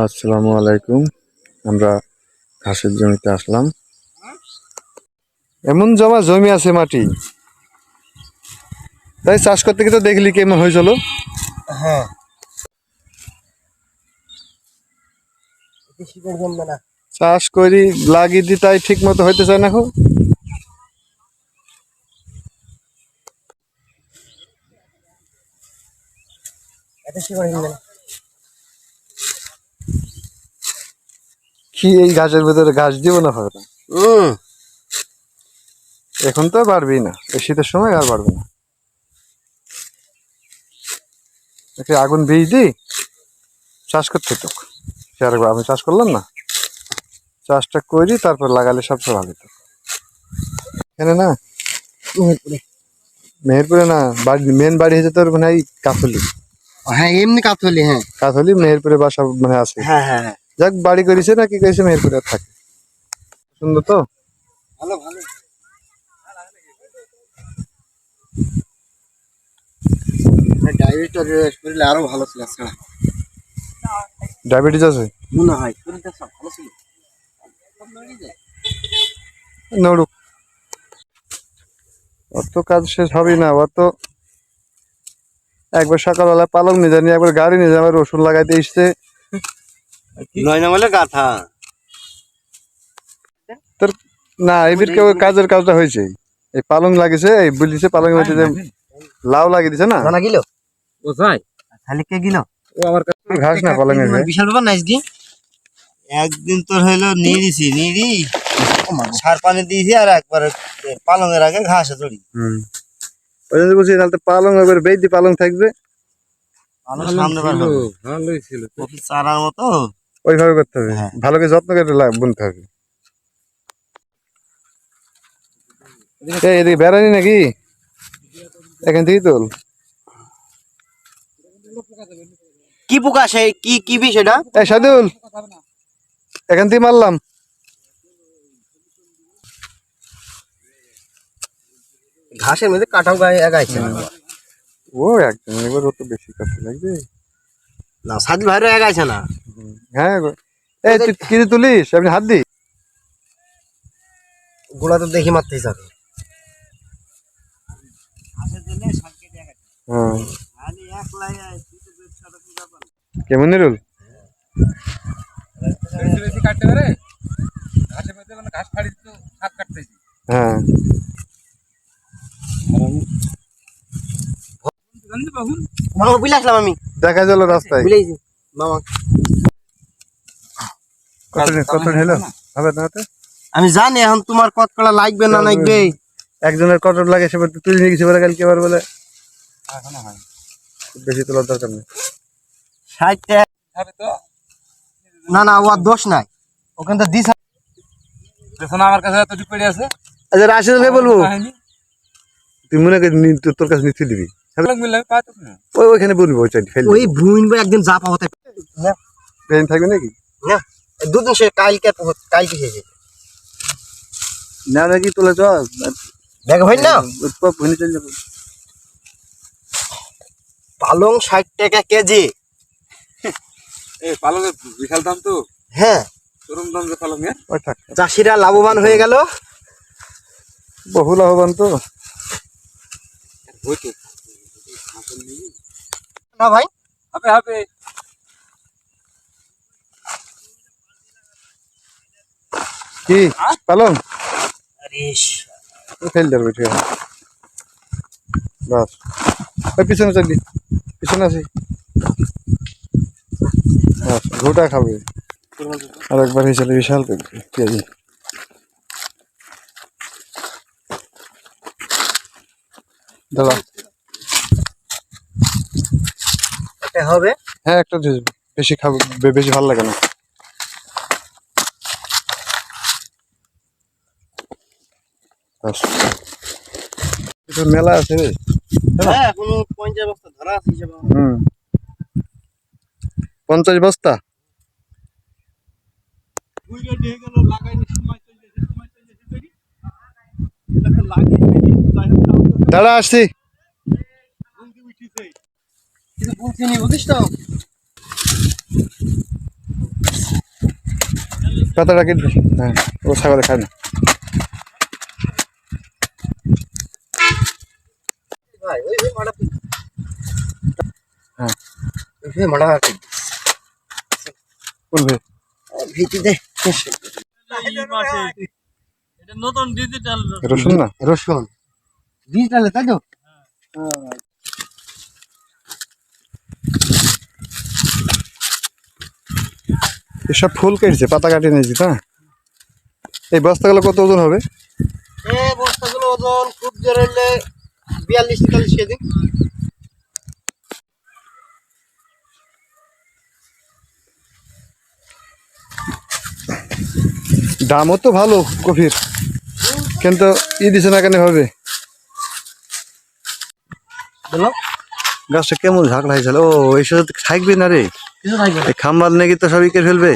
আসসালামু আলাইকুম। আমরা ঘাসের জমিতে আসলাম। এমন জমি আছে মাটি, তাই চাষ করতে গিয়ে তো দেখলি কেমন হয়েছিল। হ্যাঁ, চাষ করি লাগিয়ে দি, তাই ঠিক মতো হইতে চায় না। এখন কি এই ঘাসের ভিতরে ঘাস দিব না হবে না। এখন তো পারবি না, এই শীতের সময় আর পারবি না। আগুন বীজ দি চাষ করতে তো আমি চাষ করলাম না, চাষটা করি তারপর লাগালে সবচেয়ে ভালো তো। এখানে না, মেহেরপুরে না, মেন বাড়ি হয়েছে তোর মানে এই কাথলি। হ্যাঁ এমনি কাতলি। হ্যাঁ কাথলি মেহেরপুরে বাসা মানে আছে। হ্যাঁ হ্যাঁ হ্যাঁ, যাক বাড়ি করেছে না কি করেছে, মেহেরপুরে থাকে। সুন্দর তো, ভালো ভালো। ডায়াবেটিস শরীরে আরো ভালো ছিল। ডায়াবেটিস আছে মনে হয় শরীরটা সব ভালো ছিল। নড়ুক, অত কাজ শেষ হবেই না। অত একবার সকালবেলা পালং নিয়ে জানি, একবার গাড়ি নিয়ে যাবে, রসুন লাগাইতে এসছে। নয় না বলে গাথা তোর না এবির কেউ কাজের কাজটা হয়েছে। এই পালং লাগিয়েছে, এই বলিছে পালং মধ্যে যে লাউ লাগিয়ে দিছে না। জানা গিল ও ভাই, খালি কে গিল ও আমার ঘাস না পালং এর বিশাল ব্যাপার নাইস কি। একদিন তোর হইলো নিয়ে দিছি, নিয়ে সার পানি দিয়েছি, আর একবার পালঙের আগে ঘাসে চড়ি। ওই জন্য বলছি, তাহলে তো পালং এবার বেদি পালং থাকবে। ভালোই ছিল, কপি চারার মতো। ওইভাবে করতে হবে, ভালো করে যত্ন করে বুনতে হবে। এদিকে বেড়ানি নাকি, এখান থেকেই তোল। কি পোকা সেই কি কি বিষ এটা? এই সাদুল, এখান থেকে মারলাম। ঘাসের মধ্যে কাটাও গায়ে গাইছে ও একদম, এবার ও তো বেশি কাটতে লাগবে না, সাদুল ভাইরও গাইছে না। হ্যাঁ এই তুই কি তুলিস, আপনি হাত দি গোলা তো দেখি মারতে যাবে। কেমন নিরুল হ্যাঁ মামা বুঝলে আসলাম আমি, দেখা গেল রাস্তায়। বুঝলেছি মামা। কত হলো হবে না তো? আমি জানি এখন তোমার কত কলা লাগবে না লাগবে। একজনের কত লাগে সে তুলে নিয়ে গেছে, কালকে এবার বলে বেশি তোলার দরকার নেই। 60 টাকা না না, ওর দোষ নাই, ওখান তো দিস আমার কাছে এতটুকু পড়ে আছে। আচ্ছা রাশিদকে বলবো, তুই মনে করি তোর কাছে নিতে দিবি, ওইখানে বলবি, ওই ভুইন একদিন যা পাবো তাই ট্রেন থাকবে নাকি না। দুদিন সে কালকে কালকে শেষে না নাকি তোলে চল দেখ ভাই না। ভুনে চলে যাবো। পালং 60 টাকা কেজি। পালংয়ের বিশাল দাম তো। হ্যাঁ চরম দাম যে পালংয়ের। চাষিরা লাভবান হয়ে গেল, বহু লাভবান তো না ভাই। হবে হবে কি পালং ফেল দেবে ঠিক আছে। বাস ওই পিছনে চলবি, পিছনে আছি বাস, ঘুটা খাবে। আর একবার হিসাবে বিশাল পেঁয়াজি দাদা হবে। হ্যাঁ একটা বেশি খাবো, বেশি ভালো লাগে না। মেলা আছে রে, 50 বস্তা ধরা আছে হিসাবে। 50 বস্তা। দাঁড়া আসছি, পাতাটা কেটে দিই। হ্যাঁ, ও ছাগলে খায় না। ভাই ওই মাড়া হ্যাঁ, ওই মাড়া কোন ভাই? ভিটিতে এটা নতুন ডিজিটাল রসুন না? রসুন ডিজিটালে তাই তো এসব ফুল কেটেছে, পাতা কাটিয়ে নিয়েছি। তা এই বস্তাগুলো কত ওজন হবে? এই বস্তাগুলো ওজন খুব জোর হলে 42-43 কেজি। দামও তো ভালো কফির, কিন্তু দিছে না কেন হবে? বলো গাছটা কেমন ঝাঁকড়া হয়েছিল। ও এই সাথে থাকবে না রে, কিছু থাকবে না। এই খাম্বার নাকি তো সবই কে ফেলবে।